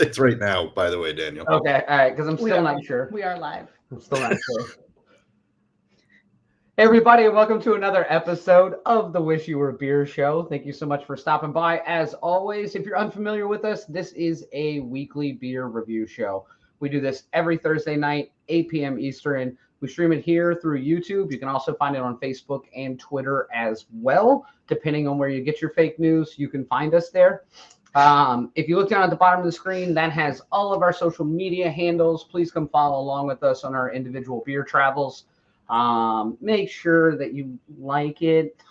It's right now, by the way, Daniel. Okay, all right, because I'm still not sure. We are live. I'm still not sure. Hey everybody, and welcome to another episode of the Wish You Were Beer Show. Thank you so much for stopping by. As always, if you're unfamiliar with us, this is a weekly beer review show. We do this every Thursday night, 8 p.m. Eastern. We stream it here through YouTube. You can also find it on Facebook and Twitter as well. Depending on where you get your fake news, you can find us there. If you look down at the bottom of the screen, that has all of our social media handles. Please come follow along with us on our individual beer travels. Make sure that you like it.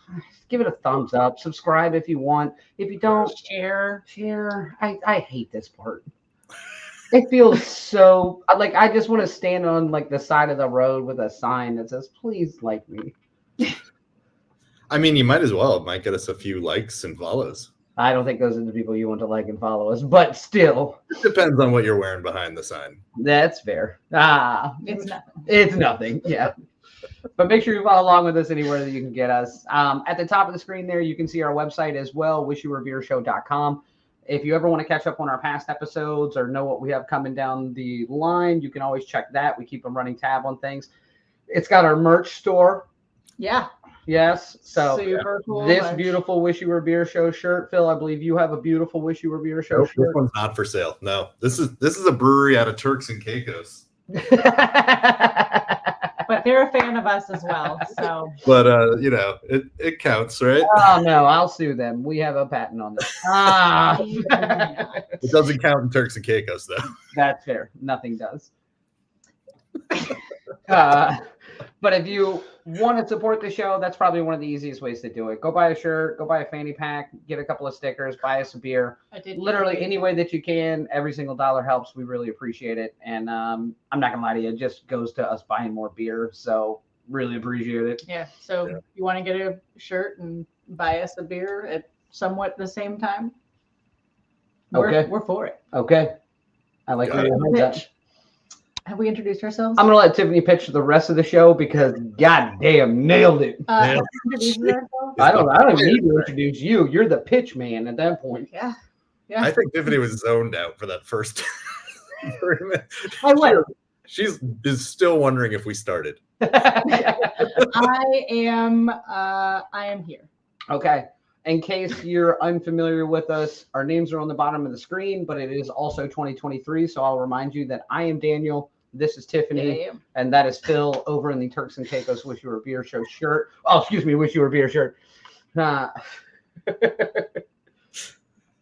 Give it a thumbs up. Subscribe if you want. If you don't, share. I hate this part. It feels so like I just want to stand on like the side of the road with a sign that says, please like me. I mean, you might as well. It might get us a few likes and follows. I don't think those are the people you want to like and follow us, but still. It depends on what you're wearing behind the sign. That's fair. It's nothing. It's nothing. Yeah. But make sure you follow along with us anywhere that you can get us. At the top of the screen there, you can see our website as well, wishyouwerebeershow.com. If you ever want to catch up on our past episodes or know what we have coming down the line, you can always check that. We keep a running tab on things. It's got our merch store. Yeah. Yes. So super cool. This beautiful Wish You Were Beer Show shirt, Phil, I believe you have a beautiful Wish You Were Beer Show shirt. This one's not for sale. No, this is a brewery out of Turks and Caicos. But they're a fan of us as well. So, but it counts, right? Oh no, I'll sue them. We have a patent on this. It doesn't count in Turks and Caicos, though. That's fair. Nothing does. But if you want to support the show, that's probably one of the easiest ways to do it. Go buy a shirt, go buy a fanny pack, get a couple of stickers, buy us a beer. Literally any way that you can. Every single dollar helps. We really appreciate it. And I'm not going to lie to you. It just goes to us buying more beer. So really appreciate it. Yeah. So you want to get a shirt and buy us a beer at somewhat the same time? We're for it. Okay. I like that. Have we introduced ourselves? I'm going to let Tiffany pitch the rest of the show because goddamn, nailed it. Yeah. I don't need to introduce you. You're the pitch man at that point. Yeah. I think Tiffany was zoned out for that first 30 minutes. She is still wondering if we started. I am here. Okay. In case you're unfamiliar with us, our names are on the bottom of the screen, but it is also 2023. So I'll remind you that I am Daniel. This is Tiffany, and that is Phil over in the Turks and Caicos Wish You Were Beer Show shirt. Oh, excuse me, Wish You Were Beer shirt. God,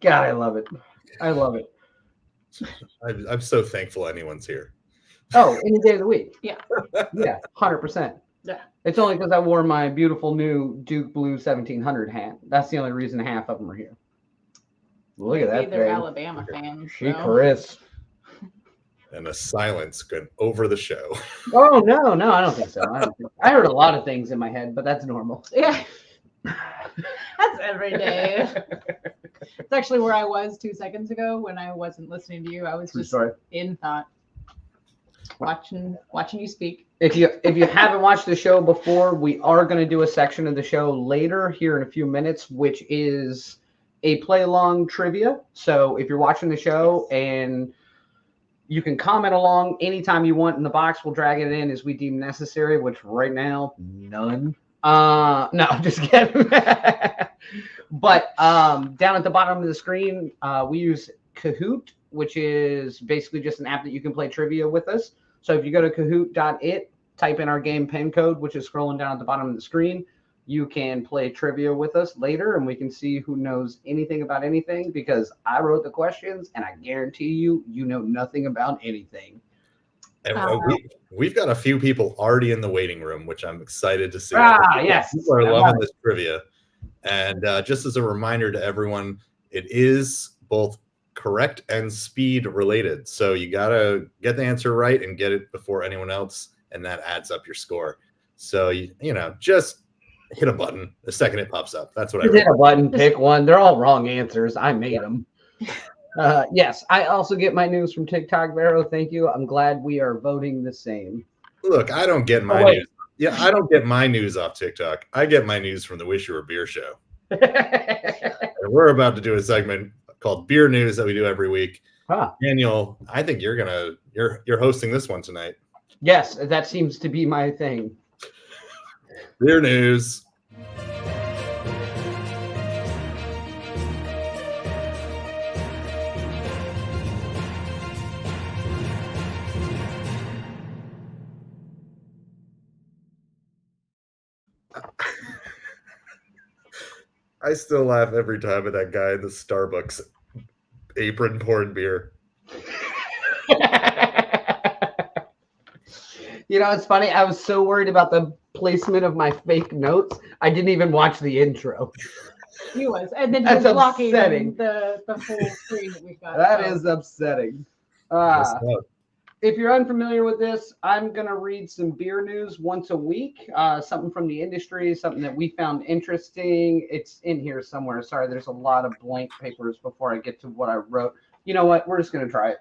I love it. I love it. I'm so thankful anyone's here. Oh, any day of the week. Yeah. Yeah, 100%. Yeah. It's only because I wore my beautiful new Duke Blue 1700 hat. That's the only reason half of them are here. Look at that. They're Alabama fans. She Chris. And a silence going over the show. Oh no, I don't think so. I heard a lot of things in my head, but that's normal. Yeah. That's every day. It's actually where I was 2 seconds ago when I wasn't listening to you. I was just in thought. Watching you speak. If you haven't watched the show before, we are going to do a section of the show later here in a few minutes, which is a play along trivia. So if you're watching the show and you can comment along anytime you want in the box, we'll drag it in as we deem necessary, which right now, none. No, just kidding. But down at the bottom of the screen, we use Kahoot, which is basically just an app that you can play trivia with us. So if you go to kahoot.it, type in our game pin code, which is scrolling down at the bottom of the screen, you can play trivia with us later, and we can see who knows anything about anything, because I wrote the questions, and I guarantee you know nothing about anything. And we've got a few people already in the waiting room, which I'm excited to see. Yes. People are loving this trivia. And just as a reminder to everyone, it is both correct and speed related. So you got to get the answer right and get it before anyone else, and that adds up your score. So, just hit a button the second it pops up. That's what I hit a button, pick one. They're all wrong answers. I made them. Yes, I also get my news from TikTok, Vero. Thank you. I'm glad we are voting the same. Look, I don't get my news. Yeah, I don't get my news off TikTok. I get my news from the Wish You Were Beer Show. And we're about to do a segment called Beer News that we do every week. Daniel, I think you're hosting this one tonight. Yes, that seems to be my thing. Beer news. I still laugh every time at that guy in the Starbucks apron pouring beer. You know, it's funny. I was so worried about the placement of my fake notes. I didn't even watch the intro. He was, and then That's just blocking upsetting. the full screen that we've got. That is upsetting. If you're unfamiliar with this, I'm going to read some beer news once a week, something from the industry, something that we found interesting. It's in here somewhere. Sorry, there's a lot of blank papers before I get to what I wrote. You know what? We're just going to try it.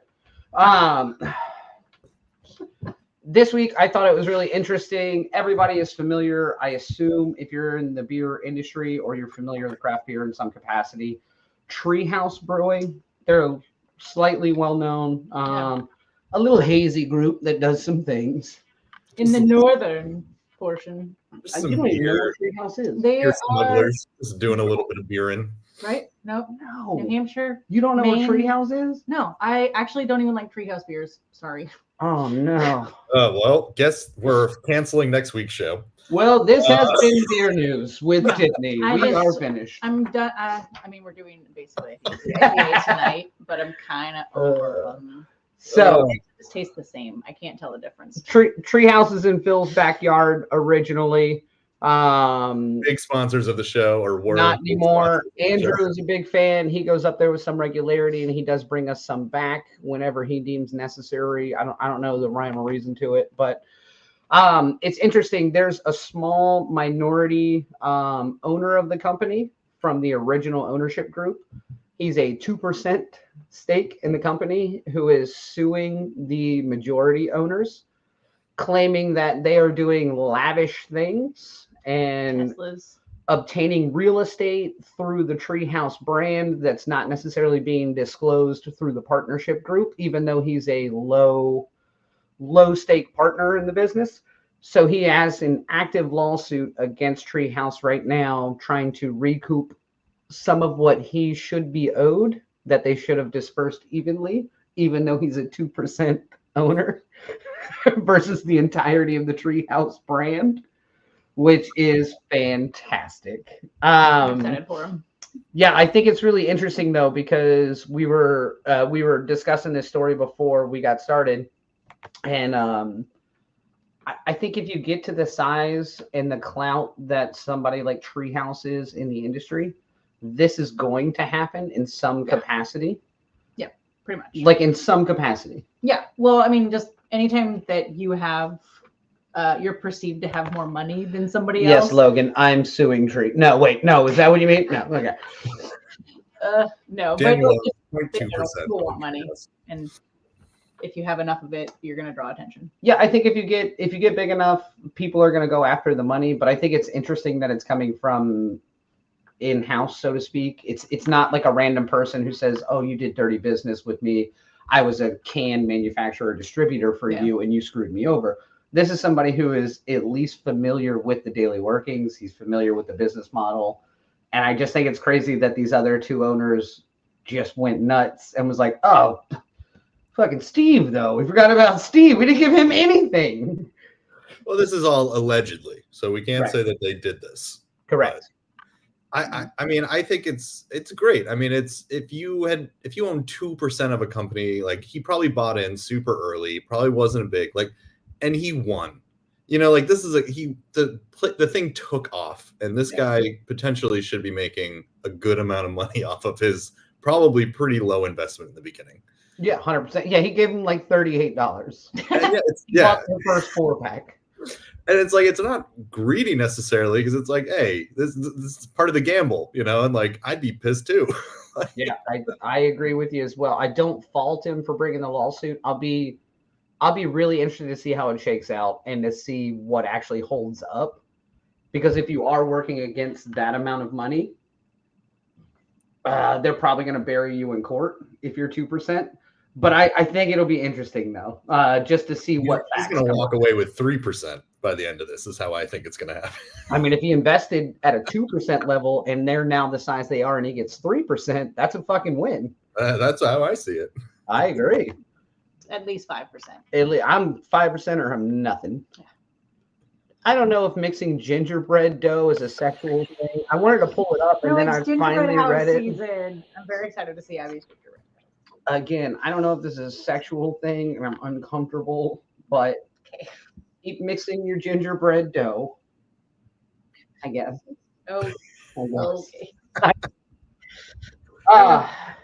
This week, I thought it was really interesting. Everybody is familiar, I assume, if you're in the beer industry or you're familiar with craft beer in some capacity. Treehouse Brewing, they're slightly well-known. A little hazy group that does some things. In the northern portion. Just some You don't even know beer. what Treehouse is. They Beer are, smugglers just doing a little bit of beering. right? Nope. No. New Hampshire. You don't know Maine. what Treehouse is? No, I actually don't even like treehouse beers. Sorry. Oh, no. Well, guess we're canceling next week's show. Well, this has been beer news with Tiffany. We are finished. I'm done. I mean, we're doing basically IPA tonight, but I'm kind of over them. So, It tastes the same. I can't tell the difference. Treehouse is in Phil's backyard originally. Big sponsors of the show, or were Not big anymore. sponsors of the show. Andrew is a big fan. He goes up there with some regularity, and he does bring us some back whenever he deems necessary. I don't know the rhyme or reason to it, but it's interesting. There's a small minority owner of the company from the original ownership group. He's a 2% stake in the company who is suing the majority owners, claiming that they are doing lavish things and Teslas. obtaining real estate through the Treehouse brand that's not necessarily being disclosed through the partnership group, even though he's a low stake partner in the business. So he has an active lawsuit against Treehouse right now, trying to recoup some of what he should be owed that they should have dispersed evenly, even though he's a 2% owner versus the entirety of the Treehouse brand, which is fantastic. I'm excited for him. Yeah, I think it's really interesting though, because we were discussing this story before we got started, and I think if you get to the size and the clout that somebody like Treehouse is in the industry, this is going to happen in some capacity. Yeah, pretty much. Like in some capacity. Yeah. Well, I mean, just anytime that you have, you're perceived to have more money than somebody else. Yes, Logan, I'm suing Tree. No, wait, no, is that what you mean? No, okay. No, Daniel, but 0.2%. people want money, and if you have enough of it, you're going to draw attention. Yeah, I think if you get big enough, people are going to go after the money. But I think it's interesting that it's coming from in-house, so to speak. It's not like a random person who says, "Oh, you did dirty business with me. I was a can manufacturer distributor for you, and you screwed me over." This is somebody who is at least familiar with the daily workings. He's familiar with the business model. And I just think it's crazy that these other two owners just went nuts and was like, "Oh, fucking Steve, though. We forgot about Steve. We didn't give him anything." Well, this is all allegedly, so we can't say that they did this. Correct. I mean, I think it's great. I mean, it's if you own 2% of a company, like he probably bought in super early, probably wasn't a big and he won. You know, like this is the thing took off, and this guy potentially should be making a good amount of money off of his probably pretty low investment in the beginning. Yeah, 100%. Yeah, he gave him like $38. Yeah, the first 4-pack. And it's like, it's not greedy necessarily, because it's like, hey, this is part of the gamble, you know, and like I'd be pissed too. Yeah, I agree with you as well. I don't fault him for bringing the lawsuit. I'll be really interested to see how it shakes out and to see what actually holds up. Because if you are working against that amount of money, they're probably going to bury you in court if you're 2%. But I think it'll be interesting though, just to see what He's facts going to come walk up. away with 3% by the end of this. Is how I think it's going to happen. I mean, if he invested at a 2% level and they're now the size they are, and he gets 3%, that's a fucking win. That's how I see it. I agree. At least 5%. I'm 5% or I'm nothing. Yeah. I don't know if mixing gingerbread dough is a sexual thing. I wanted to pull it up, and then I finally read it. Season. I'm very excited to see how these gingerbread. Again, I don't know if this is a sexual thing, and I'm uncomfortable, but keep mixing your gingerbread dough, I guess. Oh, okay.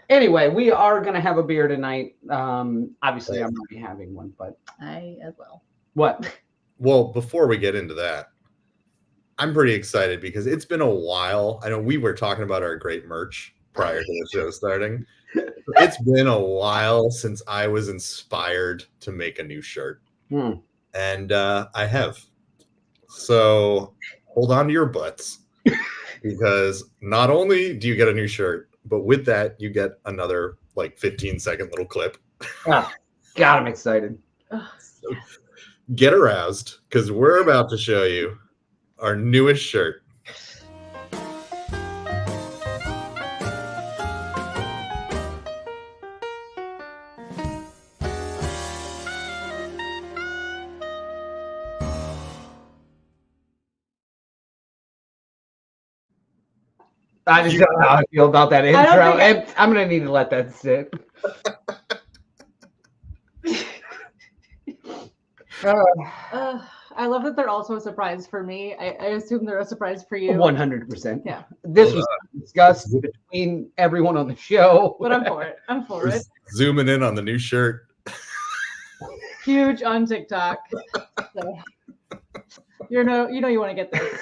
Anyway, we are going to have a beer tonight. Obviously, I'm not be having one, but I as well. What? Well, before we get into that, I'm pretty excited because it's been a while. I know we were talking about our great merch prior to the show starting. It's been a while since I was inspired to make a new shirt. And I have. So hold on to your butts because not only do you get a new shirt, but with that, you get another like 15-second little clip. God, I'm excited. So get aroused because we're about to show you our newest shirt. I just don't know how I feel about that intro. I'm going to need to let that sit. I love that they're also a surprise for me. I assume they're a surprise for you. 100%. Yeah. This was discussed between everyone on the show. But I'm for it. I'm for it. Zooming in on the new shirt. Huge on TikTok. So, you know you want to get this.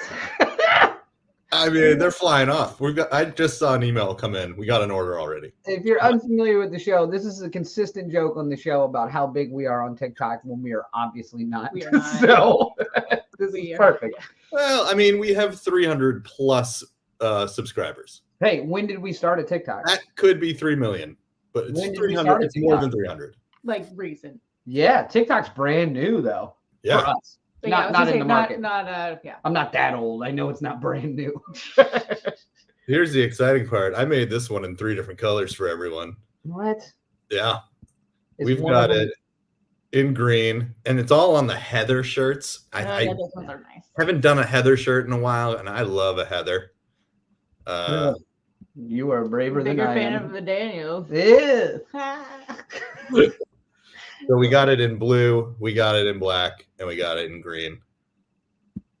I mean, they're flying off. I just saw an email come in. We got an order already. If you're unfamiliar with the show, this is a consistent joke on the show about how big we are on TikTok when we are obviously not. We are not. So this is perfect. Well, I mean, we have 300 plus subscribers. Hey, when did we start at TikTok? That could be 3 million, but it's 300. It's more than 300. Like recent. Yeah, TikTok's brand new though. Yeah. For us. But not in the market. Yeah. I'm not that old. I know it's not brand new. Here's the exciting part. I made this one in 3 different colors for everyone. What? Yeah. We've got it in green, and it's all on the Heather shirts. Yeah, those ones are nice. Haven't done a Heather shirt in a while, and I love a Heather. You are braver than I am. Bigger fan of the Daniels. Yeah. So we got it in blue, we got it in black, and we got it in green.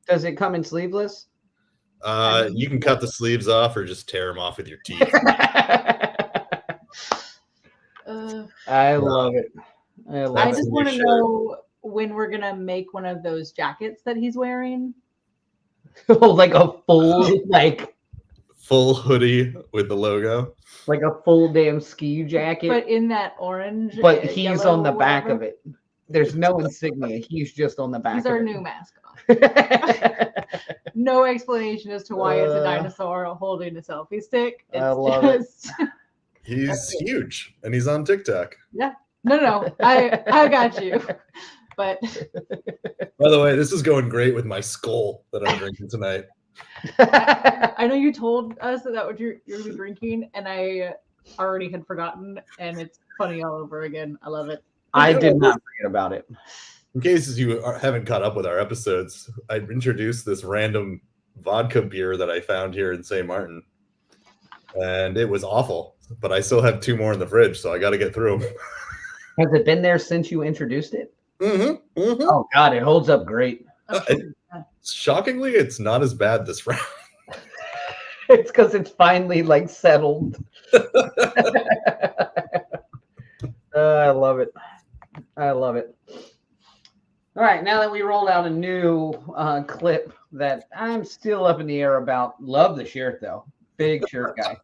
Does it come in sleeveless? You can cut the sleeves off or just tear them off with your teeth. I love it. I just want to know when we're gonna make one of those jackets that he's wearing. Like a full hoodie with the logo. Like a full damn ski jacket. But in that orange. But he's on the back of it. There's no insignia. He's just on the back. He's our new mascot. No explanation as to why it's a dinosaur holding a selfie stick. It's I love it. He's huge, and he's on TikTok. Yeah. No. I got you. But by the way, this is going great with my skull that I'm drinking tonight. I know you told us that what you're going to be drinking, and I already had forgotten, and it's funny all over again. I love it. I did not forget about it. In case you haven't caught up with our episodes, I introduced this random vodka beer that I found here in St. Martin, and it was awful. But I still have 2 more in the fridge, so I got to get through them. Has it been there since you introduced it? Mm-hmm. Mm-hmm. Oh God, it holds up great. Shockingly, it's not as bad this round. It's because it's finally like settled. I love it. I love it. All right, now that we rolled out a new clip that I'm still up in the air about. Love the shirt though. Big shirt guy.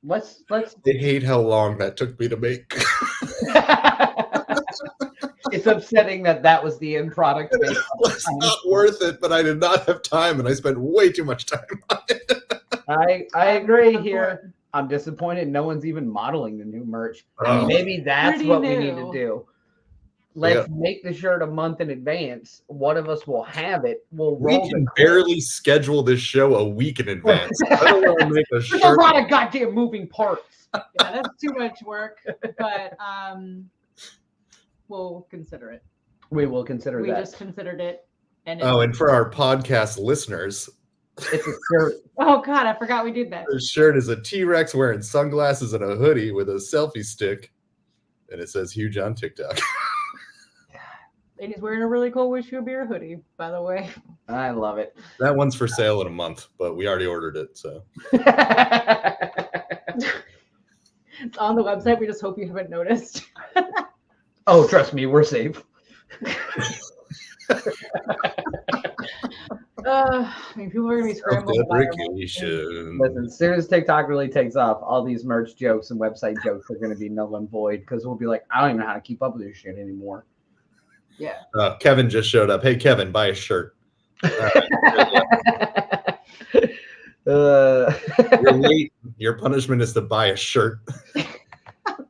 Let's. I hate how long that took me to make. It's upsetting that was the end product. It's not worth it, but I did not have time, and I spent way too much time on it. I agree here. I'm disappointed no one's even modeling the new merch. Oh. Maybe that's Pretty what we need to new. do. Let's make the shirt a month in advance. One of us will have it. We'll We roll can the barely schedule this show a week in advance. I don't want to make a There's a shirt. lot of goddamn moving parts. Yeah, that's too much work, but we'll consider it. We will consider We that. just considered it. And And for our podcast listeners, It's a shirt. oh god, I forgot we did that. the shirt is a T-Rex wearing sunglasses and a hoodie with a selfie stick, and it says "huge" on TikTok. And he's wearing a really cool Wish You a Beer hoodie, by the way. I love it. That one's for sale in a month, but we already ordered it. So It's on the website. We just hope you haven't noticed. Oh, trust me, we're safe. I mean, people are gonna be scrambling. to buy our merch. deprecation. Listen, as soon as TikTok really takes off, all these merch jokes and website jokes are going to be null and void because we'll be like, I don't even know how to keep up with this shit anymore. Yeah. Kevin just showed up. Hey, Kevin, buy a shirt. You're late. Your punishment is to buy a shirt.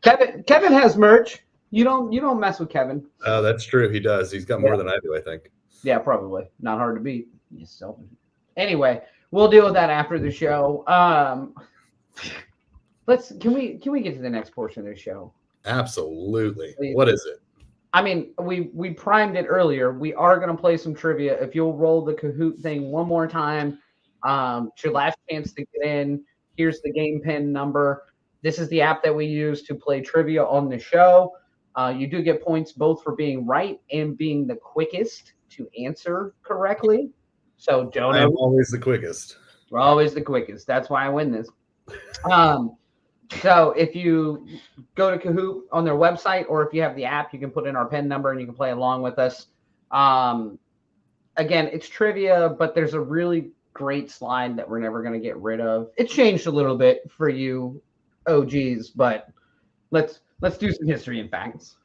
Kevin has merch. You don't mess with Kevin. Oh, that's true. He does. He's got more than I do, I think. Yeah, probably. Not hard to beat. You selfish. Anyway, we'll deal with that after the show. Can we get to the next portion of the show? Absolutely. Please. What is it? I mean, we primed it earlier. We are going to play some trivia. If you'll roll the Kahoot thing one more time, it's your last chance to get in. Here's the game pin number. This is the app that we use to play trivia on the show. You do get points both for being right and being the quickest to answer correctly. So don't. I'm always the quickest. We're always the quickest. That's why I win this. So if you go to Kahoot on their website, or if you have the app, you can put in our PIN number and you can play along with us. Again, it's trivia, but there's a really great slide that we're never going to get rid of. It's changed a little bit for you OGs, but let's do some history and facts.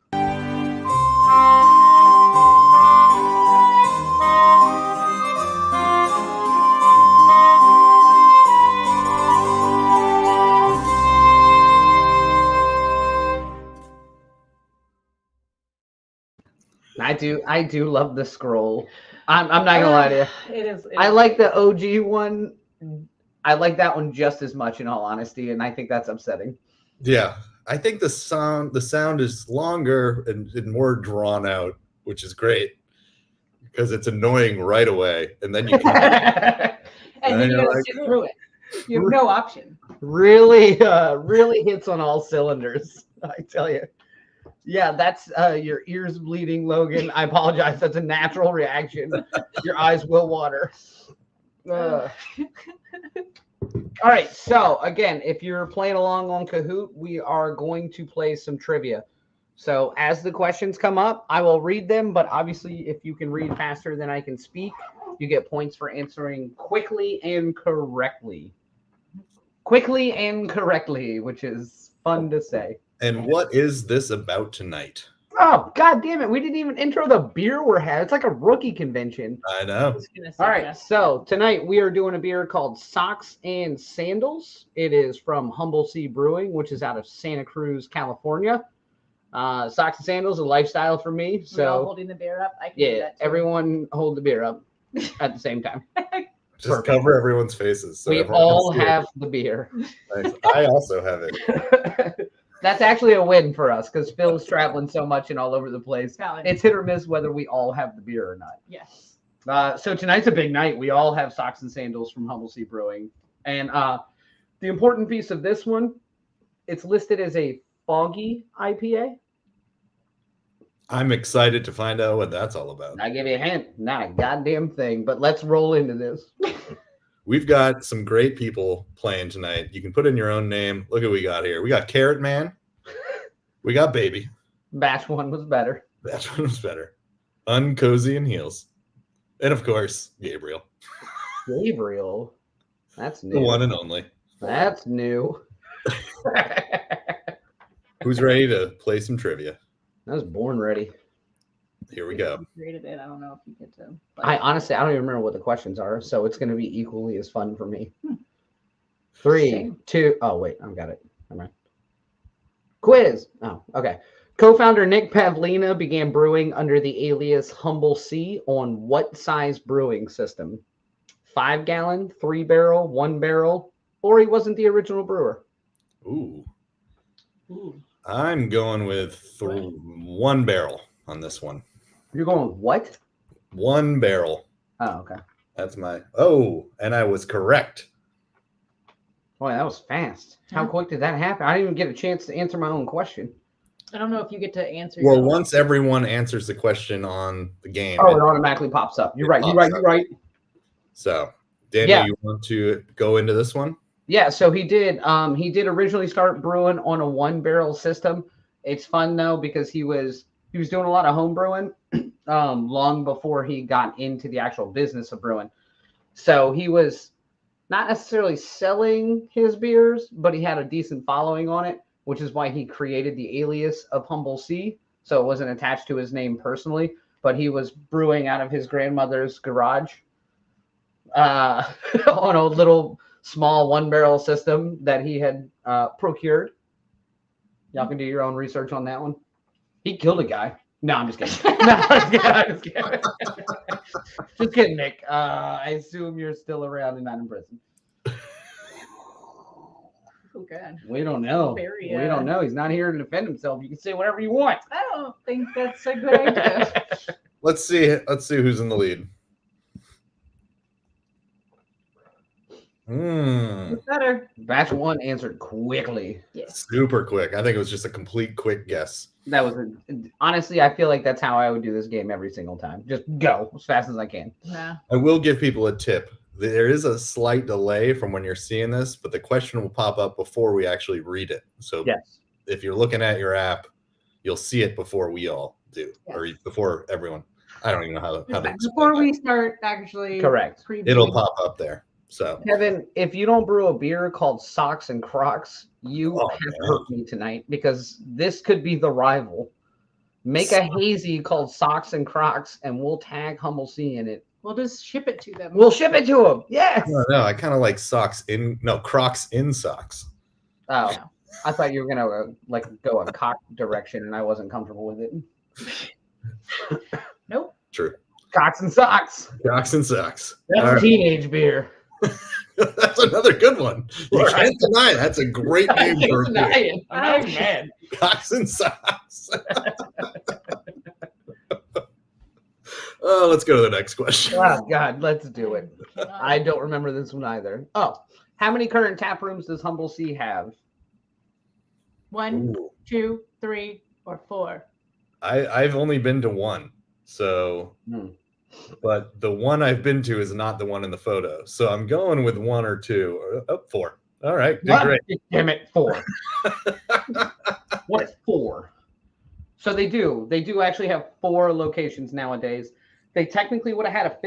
I do love the scroll. I'm not gonna lie to you. It is. I like the OG one. I like that one just as much, in all honesty, and I think that's upsetting. Yeah. I think the sound is longer and more drawn out, which is great because it's annoying right away. And then you can and then you gotta sit through it. You have no option. really hits on all cylinders, I tell you. Yeah, that's your ears bleeding, Logan. I apologize. That's a natural reaction. Your eyes will water. All right. So again, if you're playing along on Kahoot, we are going to play some trivia. So as the questions come up, I will read them. But obviously, if you can read faster than I can speak, you get points for answering quickly and correctly. Quickly and correctly, which is fun to say. And what is this about tonight? Oh, God damn it. We didn't even intro the beer we're having. It's like a rookie convention. I know. All right. So tonight we are doing a beer called Socks and Sandals. It is from Humble Sea Brewing, which is out of Santa Cruz, California. Socks and Sandals, a lifestyle for me. So we're all holding the beer up. I can do that too. Everyone hold the beer up at the same time. Just cover everyone's faces. So we all have the beer. Nice. I also have it. That's actually a win for us because Phil's traveling so much and all over the place. Valid. It's hit or miss whether we all have the beer or not. Yes. So tonight's a big night. We all have Socks and Sandals from Humble Sea Brewing. And the important piece of this one, it's listed as a foggy IPA. I'm excited to find out what that's all about. I give you a hint. Not a goddamn thing, but let's roll into this. We've got some great people playing tonight. You can put in your own name. Look what we got here. We got Carrot Man. We got Baby. Batch one was better. Batch one was better. Uncozy and Heels. And of course, Gabriel. Gabriel. That's new. The one and only. That's new. Who's ready to play some trivia? I was born ready. Here we go. Created it. I don't know if you get to. I honestly, I don't even remember what the questions are, so it's going to be equally as fun for me. 3, 2. Oh, wait. I've got it. Never mind. Quiz. Oh, okay. Co-founder Nick Pavlina began brewing under the alias Humble Sea on what size brewing system? 5-gallon, 3-barrel, 1-barrel, or he wasn't the original brewer? Ooh. Ooh. I'm going with 1 barrel on this one. You're going with what? 1 barrel. Oh, okay. That's my. Oh, and I was correct. Boy, that was fast. How quick did that happen? I didn't even get a chance to answer my own question. I don't know if you get to answer. Well, once everyone answers the question on the game, it automatically pops up. You're right. You're right. So, Daniel, you want to go into this one? Yeah. So he did. He did originally start brewing on a 1-barrel system. It's fun though because he was doing a lot of home brewing long before he got into the actual business of brewing. So he was not necessarily selling his beers, but he had a decent following on it, which is why he created the alias of Humble Sea. So it wasn't attached to his name personally, but he was brewing out of his grandmother's garage on a little small 1-barrel system that he had procured. Y'all can do your own research on that one. He killed a guy. No, I'm just kidding. No, I'm just kidding. Just kidding, Nick. I assume you're still around and not in prison. Oh, God. We don't know. Very, We don't know. He's not here to defend himself. You can say whatever you want. I don't think that's a good idea. Let's see who's in the lead. It's better. Batch 1 answered quickly. Yes. Super quick. I think it was just a complete quick guess. That was honestly, I feel like that's how I would do this game every single time. Just go as fast as I can. Yeah. I will give people a tip. There is a slight delay from when you're seeing this, but the question will pop up before we actually read it. So yes, if you're looking at your app, you'll see it before we all do, or before everyone. I don't even know how to before we start actually. Correct. It'll pop up there. So Kevin, if you don't brew a beer called Socks and Crocs, you have hurt me tonight because this could be the rival. Make a hazy called Socks and Crocs, and we'll tag Humble Sea in it. We'll just ship it to them. We'll ship it to them. Yes. No, I kind of like Crocs in socks. Oh, yeah. I thought you were gonna go a cock direction, and I wasn't comfortable with it. Nope. True. Cocks and Socks. Cocks and Socks. That's teenage beer. That's another good one. You can't deny it. That's a great name for a beer. I'm mad. Cocks and Socks. Oh, let's go to the next question. Oh, God, let's do it. I don't remember this one either. Oh, how many current tap rooms does Humble Sea have? 1, 2, 3, or 4. I've only been to one. So, but the one I've been to is not the one in the photo. So I'm going with 1 or 2. Oh, 4. All right. Great. Damn it, 4. What is 4? So they do actually have 4 locations nowadays. They technically would have had a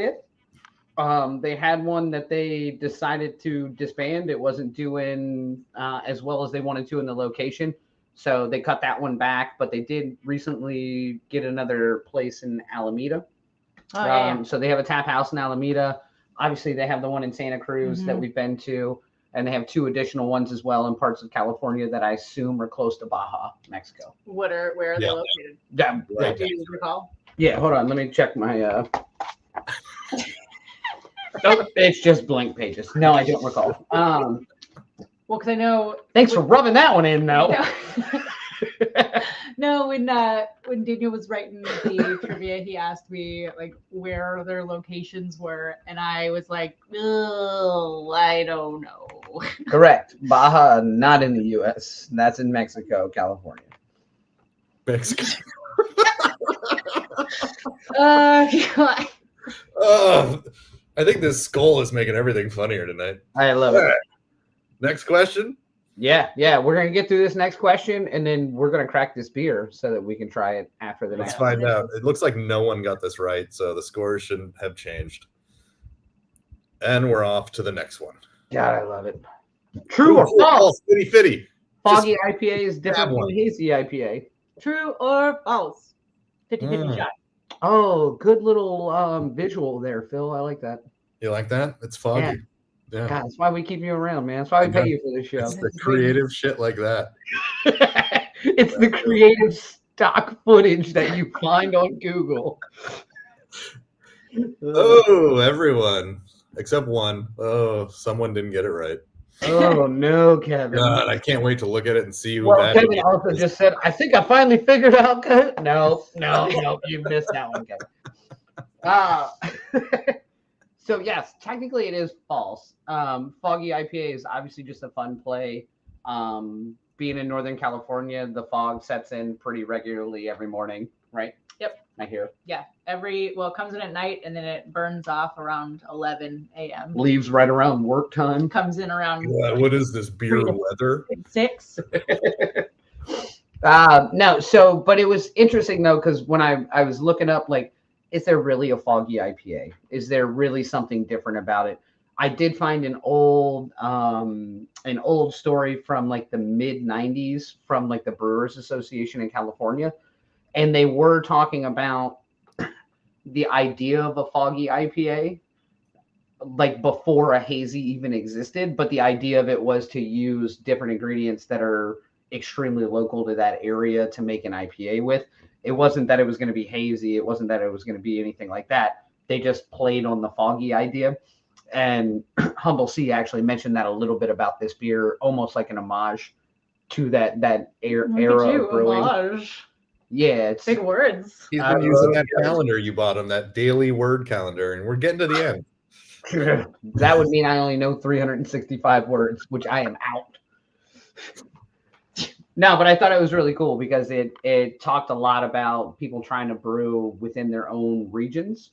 5th. They had one that they decided to disband. It wasn't doing as well as they wanted to in the location. So they cut that one back, but they did recently get another place in Alameda. So they have a tap house in Alameda. Obviously, they have the one in Santa Cruz that we've been to, and they have 2 additional ones as well in parts of California that I assume are close to Baja, Mexico. Where are they located? Right. Do you recall? Yeah, hold on. Let me check my. Nope, it's just blank pages. No, I don't recall. Well, because I know. Thanks for rubbing that one in, though. No, when Daniel was writing the trivia, he asked me where their locations were, and I was like, "Oh, I don't know." Correct. Baja, not in the U.S. That's in Mexico, California. Mexico. God. I think this skull is making everything funnier tonight. I love it. Next question. Yeah. We're gonna get through this next question, and then we're gonna crack this beer so that we can try it after the Let's next. find out. It looks like no one got this right, so the scores shouldn't have changed. And we're off to the next one. God, I love it. True or false? Fitty fitty. Foggy IPA is different from hazy IPA. True or false? 50-50 shot. Oh, good little visual there, Phil. I like that. You like that? It's foggy. Yeah. Yeah. God, that's why we keep you around, man. That's why we pay you for this show. It's the creative shit like that. It's the creative stock footage that you find on Google. Oh, everyone except one. Oh, someone didn't get it right. Oh no, Kevin. God, I can't wait to look at it and see who Well, that Kevin idiot also is. just said, I think I finally figured out. No, you missed that one, Kevin. So yes, technically it is false. Foggy IPA is obviously just a fun play. Being in Northern California, the fog sets in pretty regularly every morning, right? Yep. I hear. Yeah. It comes in at night and then it burns off around 11 a.m. Leaves right around work time. Comes in around What is this beer 3 to weather? 6. No, so but it was interesting though, because when I was looking up, like, is there really a foggy IPA? Is there really something different about it? I did find an old story from like the mid 90s from like the Brewers Association in California, and they were talking about the idea of a foggy IPA like before a hazy even existed, but the idea of it was to use different ingredients that are extremely local to that area to make an IPA with. It wasn't that it was going to be hazy. It wasn't that it was going to be anything like that. They just played on the foggy idea. And Humble Sea actually mentioned that a little bit about this beer, almost like an homage to that era of brewing. Homage. Yeah, it's Big words. He's been using that calendar you bought him, that daily word calendar, and we're getting to the end. That would mean I only know 365 words, which I am out. No, but I thought it was really cool because it talked a lot about people trying to brew within their own regions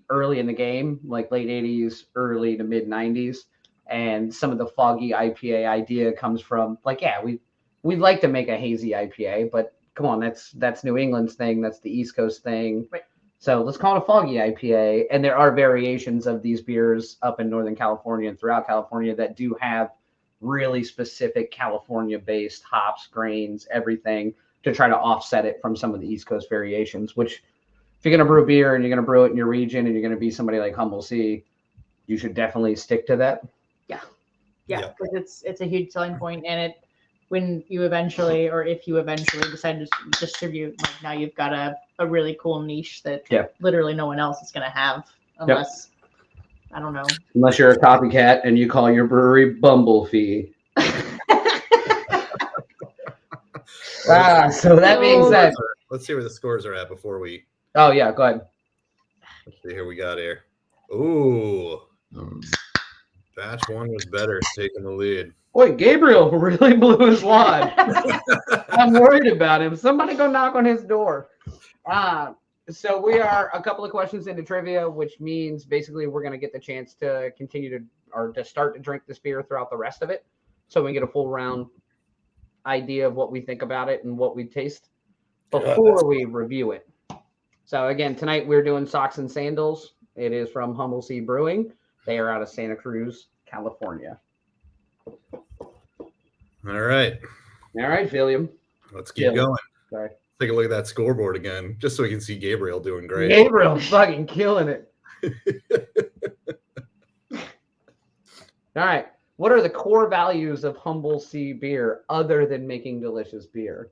early in the game, like late 80s, early to mid 90s. And some of the foggy IPA idea comes from like, yeah, we'd like to make a hazy IPA, but come on, that's New England's thing. That's the East Coast thing. Right. So let's call it a foggy IPA. And there are variations of these beers up in Northern California and throughout California that do have really specific California-based hops, grains, everything to try to offset it from some of the East Coast variations, which if you're going to brew beer and you're going to brew it in your region and you're going to be somebody like Humble Sea, you should definitely stick to that. Yeah, because it's a huge selling point, and when you eventually, or if you eventually decide to distribute, like now you've got a really cool niche that literally no one else is going to have unless, I don't know. Unless you're a copycat and you call your brewery Bumblebee. So that being said. Let's see where the scores are at before we. Oh, yeah, go ahead. Let's see here we got here. Ooh. Batch one was better, taking the lead. Boy, Gabriel really blew his wad. I'm worried about him. Somebody go knock on his door. So we are a couple of questions into trivia, which means basically we're going to get the chance to continue to start to drink this beer throughout the rest of it. So we get a full round idea of what we think about it and what we taste before we review it. So again, tonight we're doing Socks and Sandals. It is from Humble Sea Brewing. They are out of Santa Cruz, California. All right, William. let's keep going. Sorry. Take a look at that scoreboard again, just so we can see Gabriel doing great. Gabriel fucking killing it. All right. What are the core values of Humble Sea beer other than making delicious beer?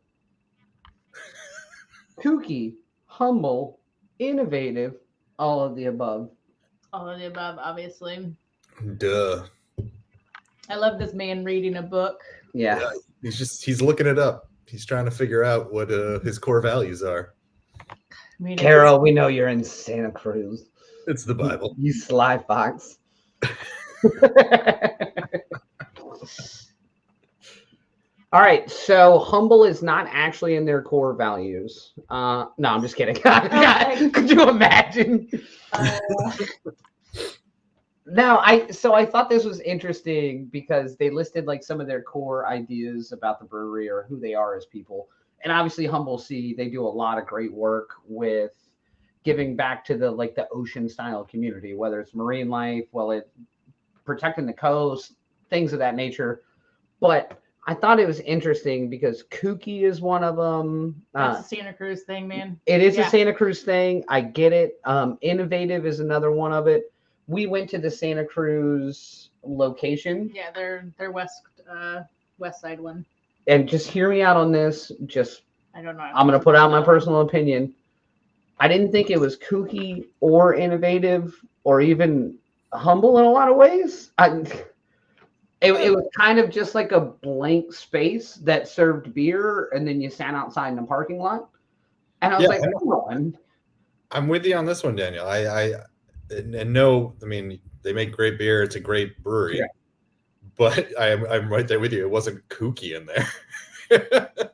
Kooky, humble, innovative, all of the above. All of the above, obviously. Duh. I love this man reading a book. Yeah. He's looking it up. He's trying to figure out what his core values are. I mean, Carol, we know you're in Santa Cruz. It's the Bible. You sly fox. All right, so humble is not actually in their core values. No, I'm just kidding. God, could you imagine? No, I thought this was interesting because they listed like some of their core ideas about the brewery or who they are as people. And obviously Humble Sea, they do a lot of great work with giving back to the ocean style community, whether it's marine life, protecting the coast, things of that nature. But I thought it was interesting because kooky is one of them. That's a Santa Cruz thing, man. It is a Santa Cruz thing. I get it. Innovative is another one of it. We went to the Santa Cruz location. Yeah, they're west side one. And just hear me out on this. I don't know. I'm going to put out my personal opinion. I didn't think it was kooky or innovative or even humble in a lot of ways. It was kind of just like a blank space that served beer, and then you sat outside in the parking lot. And I was like, come on. I'm with you on this one, Daniel. No, I mean, they make great beer. It's a great brewery. Yeah. But I'm right there with you. It wasn't kooky in there.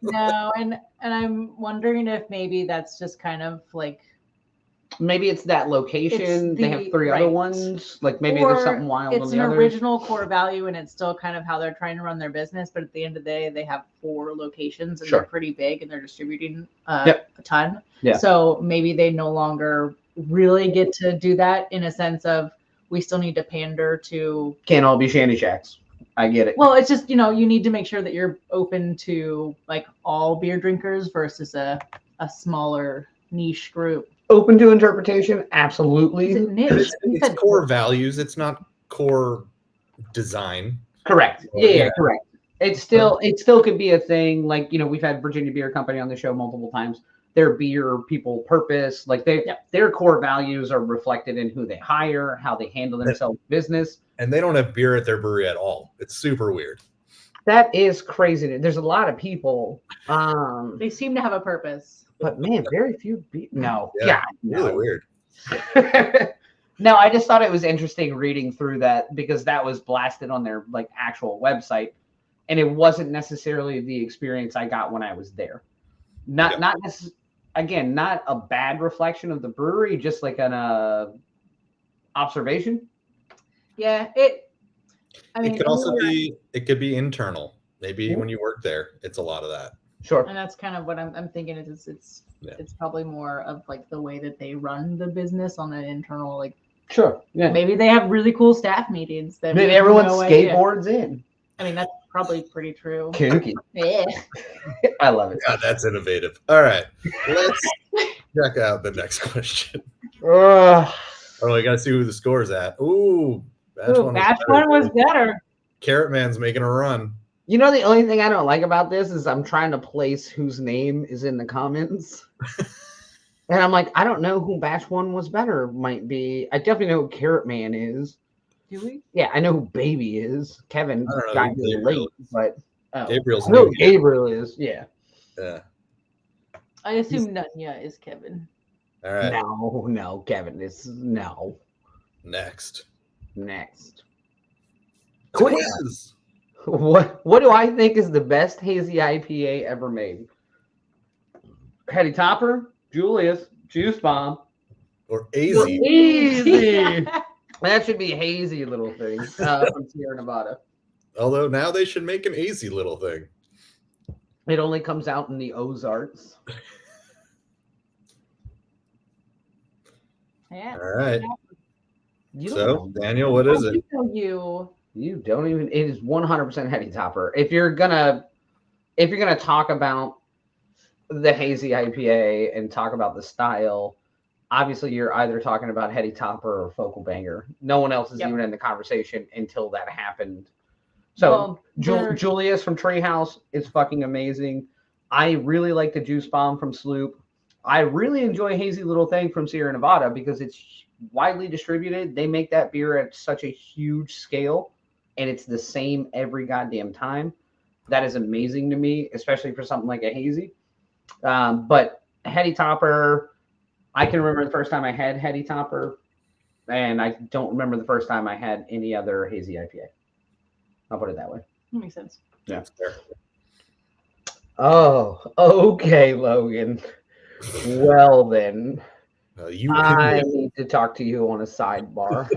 No, and I'm wondering if maybe that's just kind of like, maybe it's that location. They have 3 other ones. Like maybe there's something wild on the others. It's an original core value, and it's still kind of how they're trying to run their business. But at the end of the day, they have 4 locations, and they're pretty big, and they're distributing a ton. Yeah. So maybe they no longer really get to do that in a sense of we still need to pander to. Can't all be shanty shacks. I get it. Well, it's just, you need to make sure that you're open to like all beer drinkers versus a smaller niche group. Open to interpretation, absolutely. Is it niche? It's core values. It's not core design. Correct. Yeah, correct. It still could be a thing. Like, we've had Virginia Beer Company on the show multiple times. Their beer people purpose, like their core values are reflected in who they hire, how they handle themselves in business. And they don't have beer at their brewery at all. It's super weird. That is crazy. There's a lot of people. They seem to have a purpose. But man, very few people. No. Yeah. Really weird. No, I just thought it was interesting reading through that because that was blasted on their like actual website. And it wasn't necessarily the experience I got when I was there. Not a bad reflection of the brewery, just like an observation. Yeah, it could also be internal. Maybe when you work there, it's a lot of that. Sure. And that's kind of what I'm thinking is it's probably more of like the way that they run the business on an internal like. Sure. Yeah. Maybe they have really cool staff meetings that maybe everyone skateboards in. I mean, that's probably pretty true. Kooky. Yeah. I love it. God, that's innovative. All right. Let's check out the next question. We got to see who the score's at. Ooh. Batch one was better. Carrot Man's making a run. The only thing I don't like about this is I'm trying to place whose name is in the comments. And I'm like, I don't know who batch one was better might be. I definitely know who Carrot Man is. Do we? Yeah, I know who Baby is. Kevin got here late, but Gabriel's I know who Gabriel is. Yeah. Yeah. I assume Nunya is Kevin. All right. No, Kevin is no. Next. Quiz. What do I think is the best hazy IPA ever made? Heady Topper, Julius, Juice Bomb, or Easy. Easy. That should be Hazy Little Thing from Sierra Nevada. Although now they should make an Easy Little Thing. It only comes out in the Ozarks. Yeah. All right. So, Daniel, what is it? You don't even. It is 100% Heady Topper. If you're gonna talk about the hazy IPA and talk about the style, obviously you're either talking about Heady Topper or Focal Banger. No one else is even in the conversation until that happened. So Julius from Treehouse is fucking amazing. I really like the Juice Bomb from Sloop. I really enjoy Hazy Little Thing from Sierra Nevada because it's widely distributed. They make that beer at such a huge scale, and it's the same every goddamn time. That is amazing to me, especially for something like a hazy. But Heady Topper, I can remember the first time I had Heady Topper, and I don't remember the first time I had any other hazy IPA. I'll put it that way. That makes sense. Yeah. Oh, okay, Logan. Well then, I need to talk to you on a sidebar.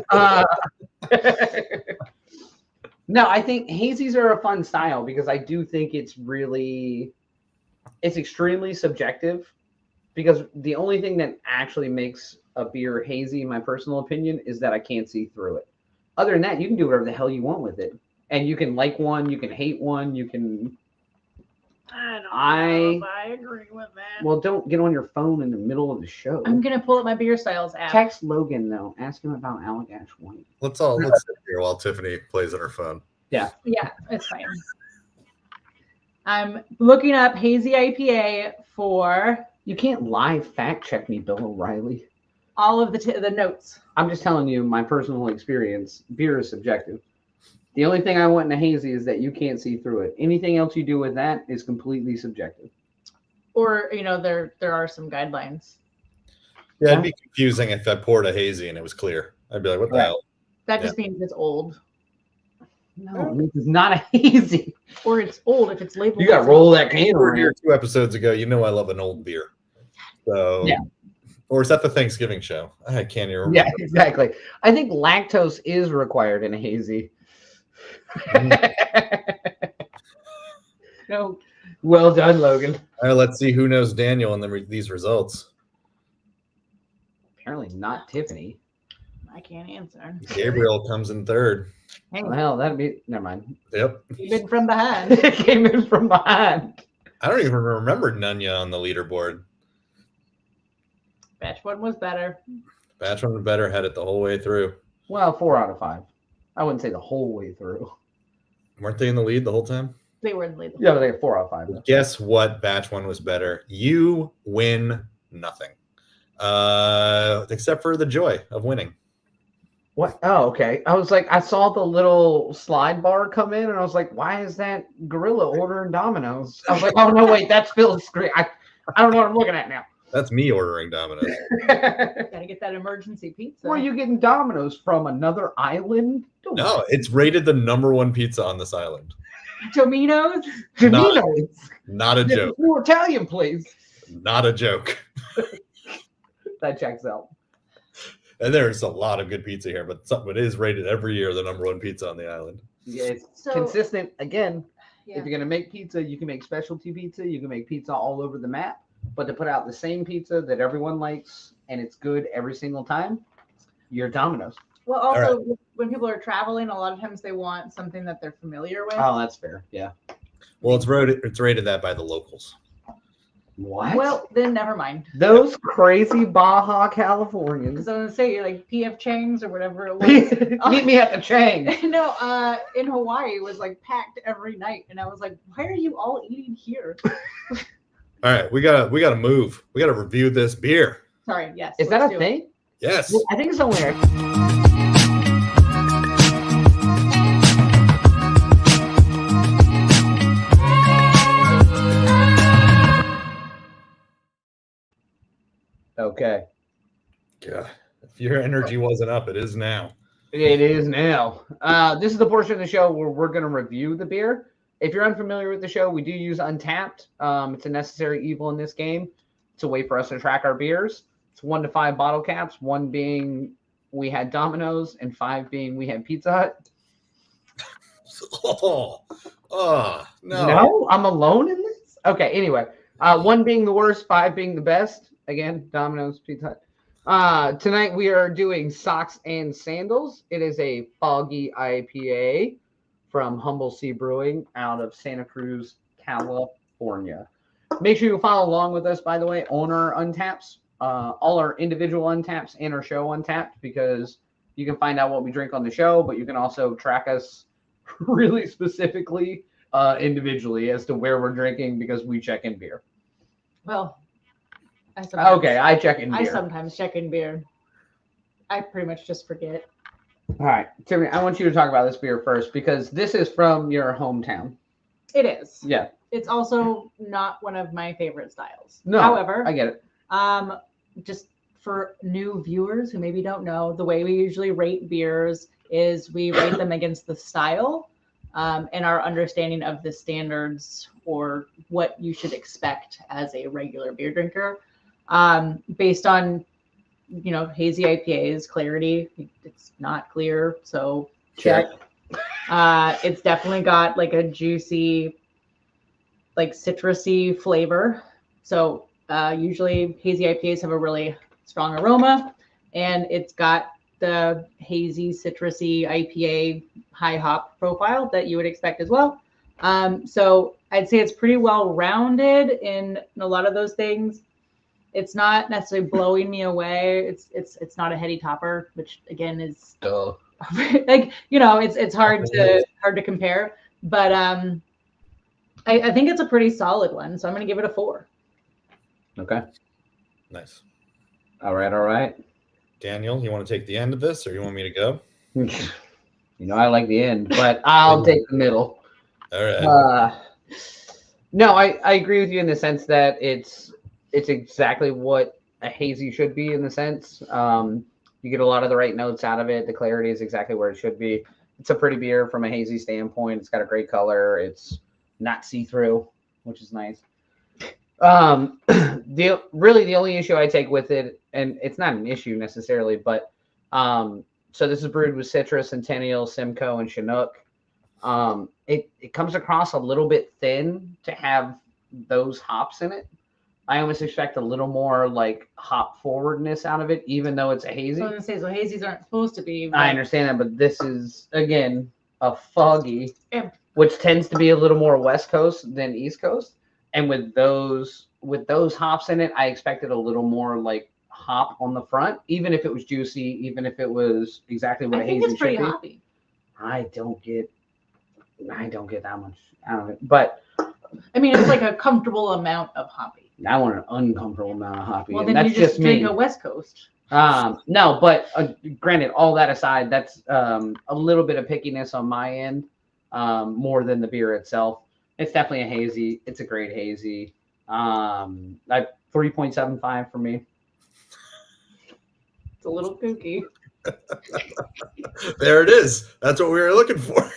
No, I think hazies are a fun style because I do think it's extremely subjective, because the only thing that actually makes a beer hazy, in my personal opinion, is that I can't see through it. Other than that, you can do whatever the hell you want with it. And you can like one, you can hate one, you can I don't know if I agree with that. Well, don't get on your phone in the middle of the show. I'm gonna pull up my beer styles app. Text Logan though. Ask him about Allagash White. Let's sit here while Tiffany plays on her phone. Yeah, it's fine. I'm looking up hazy IPA for. You can't live fact check me, Bill O'Reilly. All of the notes. I'm just telling you my personal experience. Beer is subjective. The only thing I want in a hazy is that you can't see through it. Anything else you do with that is completely subjective. Or, there are some guidelines. Yeah, it'd be confusing if I poured a hazy and it was clear. I'd be like, what the hell? That just means it's old. No, it's not a hazy. Or it's old if it's labeled. You got to roll that can We were around. here 2 episodes ago. You know I love an old beer. So, yeah. Or is that the Thanksgiving show? I can't even remember. Yeah, exactly. I think lactose is required in a hazy. No. Well done, Logan. All right, let's see who knows Daniel in these results. Apparently not Tiffany. I can't answer. Gabriel comes in third. Well, that'd be. Never mind. Yep. Came in from behind. Came in from behind. I don't even remember Nunya on the leaderboard. Batch 1 was better. Batch 1 was better, had it the whole way through. Well, 4 out of 5. I wouldn't say the whole way through. Weren't they in the lead the whole time? They were in the lead. Yeah, but they got 4 out of 5. Though. Guess what? Batch 1 was better. You win nothing. Except for the joy of winning. What? Oh, okay. I was like, I saw the little slide bar come in, and I was like, why is that gorilla ordering Domino's? I was like, oh no, wait, that's Phil's screen. I don't know what I'm looking at now. That's me ordering Domino's. Gotta get that emergency pizza. Where are you getting Domino's from? Another island? No, it's rated the #1 pizza on this island. Domino's? Domino's. Not a joke. New Italian place. Not a joke. That checks out. And there's a lot of good pizza here, but it is rated every year the #1 pizza on the island. Yeah, it's So- consistent. Again, Yeah. if you're gonna make pizza, you can make specialty pizza. You can make pizza all over the map. But to put out the same pizza that everyone likes and it's good every single time, you're Domino's. Well, also, when people are traveling, a lot of times they want something that they're familiar with. Oh, that's fair. Yeah. Well, it's rated that by the locals. What? Well, then never mind. those crazy Baja Californians. Because I was going to say, like, PF Chang's or whatever it was. Meet me at the Chang. No, in Hawaii, it was, like, packed every night. And I was like, why are you all eating here? All right, we gotta move. We gotta review this beer. Sorry, yes. Is that let's a do it. thing? Yes. I think it's only. Okay. God, if your energy wasn't up, it is now. It is now. This is the portion of the show where we're going to review the beer. If you're unfamiliar with the show, we do use Untapped. It's a necessary evil in this game. It's a way for us to track our beers. It's 1 to 5 bottle caps, 1 being we had Domino's and 5 being we had Pizza Hut. Oh, no. No, I'm alone in this? Okay, anyway. 1 being the worst, 5 being the best. Again, Domino's, Pizza Hut. Tonight we are doing Socks and Sandals. It is a foggy IPA from Humble Sea Brewing out of Santa Cruz, California. Make sure you follow along with us, by the way, on our Untaps. All our individual Untaps and our show Untapped, because you can find out what we drink on the show, but you can also track us really specifically individually as to where we're drinking, because we check in beer. Well, I check in beer. I sometimes check in beer. I pretty much just forget. All right, Tiffany, I want you to talk about this beer first, because this is from your hometown. It is. Yeah. It's also not one of my favorite styles. No, However, I get it. Just for new viewers who maybe don't know, the way we usually rate beers is we rate them against the style and our understanding of the standards or what you should expect as a regular beer drinker. Based on, hazy IPAs, clarity, it's not clear, so check. It's definitely got like a juicy, like citrusy flavor. So usually hazy IPAs have a really strong aroma, and it's got the hazy, citrusy IPA high hop profile that you would expect as well. So I'd say it's pretty well rounded in a lot of those things. It's not necessarily blowing me away. It's not a heady topper, which again is like it's hard to compare. But I think it's a pretty solid one, so I'm gonna give it a 4. Okay. Nice. All right. Daniel, you want to take the end of this, or you want me to go? I like the end, but I'll take the middle. All right. No, I agree with you in the sense that it's exactly what a hazy should be in the sense. You get a lot of the right notes out of it. The clarity is exactly where it should be. It's a pretty beer from a hazy standpoint. It's got a great color. It's not see-through, which is nice. The only issue I take with it, and it's not an issue necessarily, but so this is brewed with citrus, Centennial, Simcoe, and Chinook. It comes across a little bit thin to have those hops in it. I almost expect a little more like hop forwardness out of it, even though it's a hazy. So I was gonna say, so hazies aren't supposed to be. I understand that, but this is again a foggy, Yeah. which tends to be a little more West Coast than East Coast. And with those hops in it, I expected a little more like hop on the front, even if it was juicy, even if it was exactly what I a think hazy it's pretty should be. hoppy. I don't get that much out of it, but I mean, it's like a comfortable amount of hoppy. I want an uncomfortable amount of hoppy. Well, and then that's you just drink me. a West Coast. No, but granted, all that aside, that's a little bit of pickiness on my end, more than the beer itself. It's definitely a hazy. It's a great hazy. 3.75 for me. It's a little kooky. There it is. That's what we were looking for.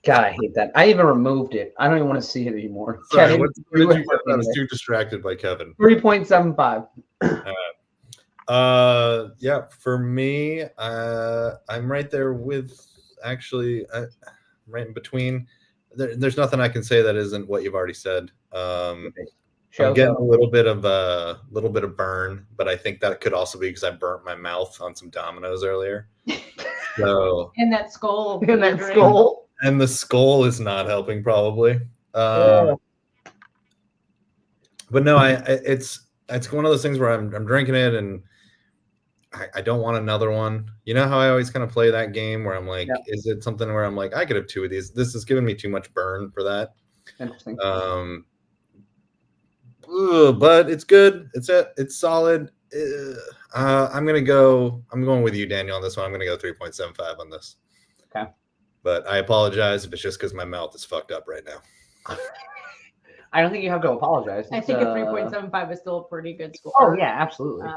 God, I hate that. I even removed it. I don't even want to see it anymore. Sorry, Kevin, what did you get? I was too distracted by Kevin. 3.75. Yeah, for me, I'm right there with actually right in between. There's nothing I can say that isn't what you've already said. I'm getting a little bit of burn, but I think that could also be because I burnt my mouth on some Dominoes earlier. So And that skull. and the skull is not helping probably. Yeah. But no, it's one of those things where I'm drinking it and I don't want another one. You know how I always kind of play that game where I'm like, is it something where I'm like, I could have 2 of these. This is giving me too much burn for that. Interesting. But it's good. It's solid. I'm going with you, Daniel, on this one. I'm gonna go 3.75 on this. Okay. But I apologize if it's just because my mouth is fucked up right now. I don't think you have to apologize. I think a 3.75 is still a pretty good score. Oh yeah, absolutely.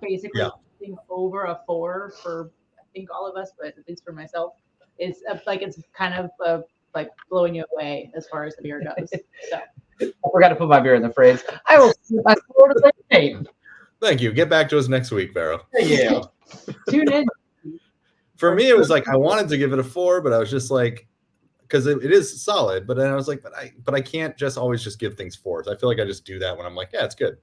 Basically, anything over a 4 for I think all of us, but at least for myself, it's kind of like blowing you away as far as the beer goes. So. I forgot to put my beer in the fridge. I will see my score to the Thank you. Get back to us next week, Vero. Yeah. Tune in. For me, it was like I wanted to give it a 4, but I was just like, because it is solid. But then I was like, but I can't just always just give things 4s. I feel like I just do that when I'm like, yeah, it's good.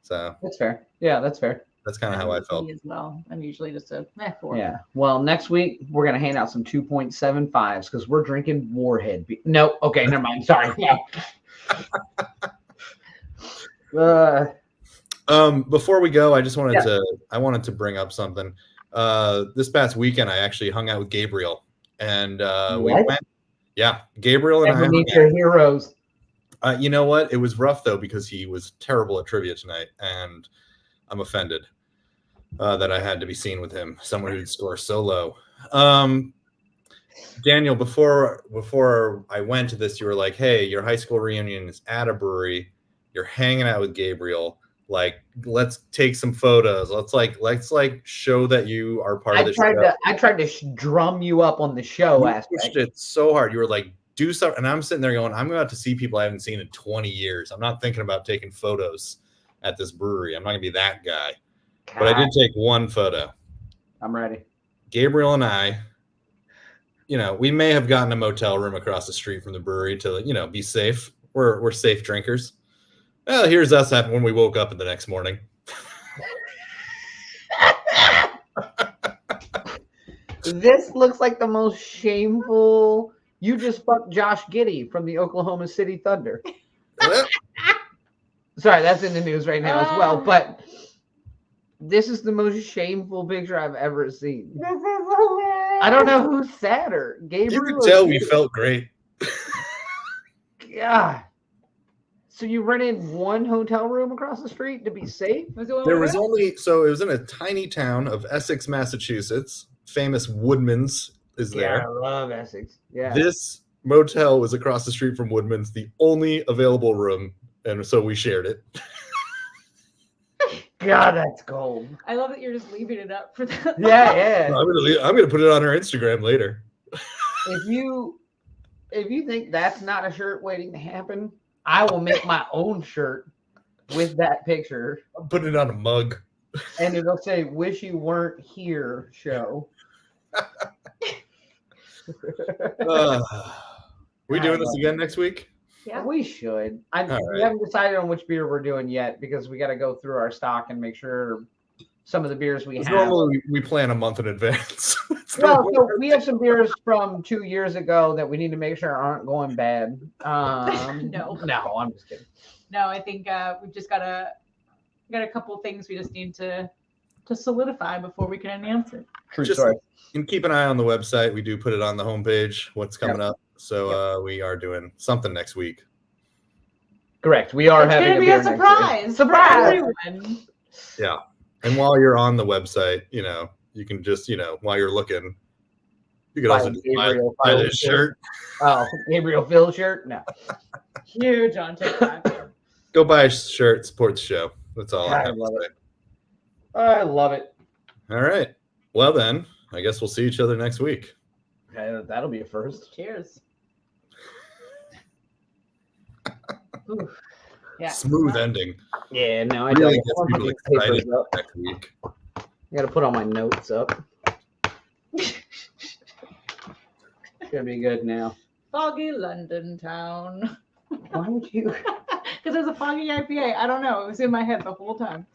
So that's fair. Yeah, that's fair. That's kind of how I felt as well. I'm usually just a 4. Yeah. Well, next week we're gonna hand out some 2.75s because we're drinking Warhead. No, okay, never mind. Sorry. Before we go, I just wanted to bring up something. This past weekend, I actually hung out with Gabriel, and we went. Yeah, Gabriel and I. Your heroes. You know what? It was rough though because he was terrible at trivia tonight, and I'm offended that I had to be seen with him. Someone who'd score so low. Daniel, before I went to this, you were like, "Hey, your high school reunion is at a brewery. You're hanging out with Gabriel. Like, let's take some photos. Let's show that you are part of the show." I tried to drum you up on the show aspect. Pushed it so hard. You were like, "Do something," and I'm sitting there going, "I'm about to see people I haven't seen in 20 years. I'm not thinking about taking photos at this brewery. I'm not gonna be that guy." God. But I did take one photo. I'm ready. Gabriel and I, we may have gotten a motel room across the street from the brewery to, be safe. We're safe drinkers. Well, here's us when we woke up the next morning. This looks like the most shameful You just fucked Josh Giddey from the Oklahoma City Thunder. Well, Sorry, that's in the news right now as well. Ah. But this is the most shameful picture I've ever seen. This is hilarious. I don't know who's sadder, Gabriel. you could or tell we Giddey. felt great. God. So you rented one hotel room across the street to be safe? Was it one There we was went? only so it was in a tiny town of Essex, Massachusetts. Famous Woodman's is Yeah, there. I love Essex. Yeah. This motel was across the street from Woodman's, the only available room, and so we shared it. God, that's gold. I love that you're just leaving it up for that. Yeah, yeah. I'm gonna put it on our Instagram later. If you think that's not a shirt waiting to happen, I will make my own shirt with that picture, I'm putting it on a mug. and it'll say "Wish you weren't here" show. We doing this again next week? Yeah. We should. All We right. haven't decided on which beer we're doing yet because we got to go through our stock and make sure some of the beers we have. Normally we plan a month in advance. It's Well, normally- so we have some beers from 2 years ago that we need to make sure aren't going bad. No. I'm just kidding. No, I think we've just got a couple things we just need to solidify before we can announce it. True Just- story. and keep an eye on the website. We do put it on the homepage. What's coming up? So we are doing something next week. Correct. We are It's having gonna be beer a next week. surprise for everyone. Yeah. And while you're on the website, you can just, while you're looking, you can Buy also a just Gabriel buy Phil this shirt. Oh, Gabriel Phil shirt? No. Huge on TikTok. Go buy a shirt, support the show. That's all I I have to love say. I love it. All right. Well then, I guess we'll see each other next week. Okay, that'll be a first. Cheers. Ooh. Yeah. Smooth ending. Yeah, no, I Really don't. gets I'm people putting these excited papers up. next week. I got to put all my notes up. Should be good now. Foggy London town. Why would you? Because there's a foggy IPA. I don't know. It was in my head the whole time.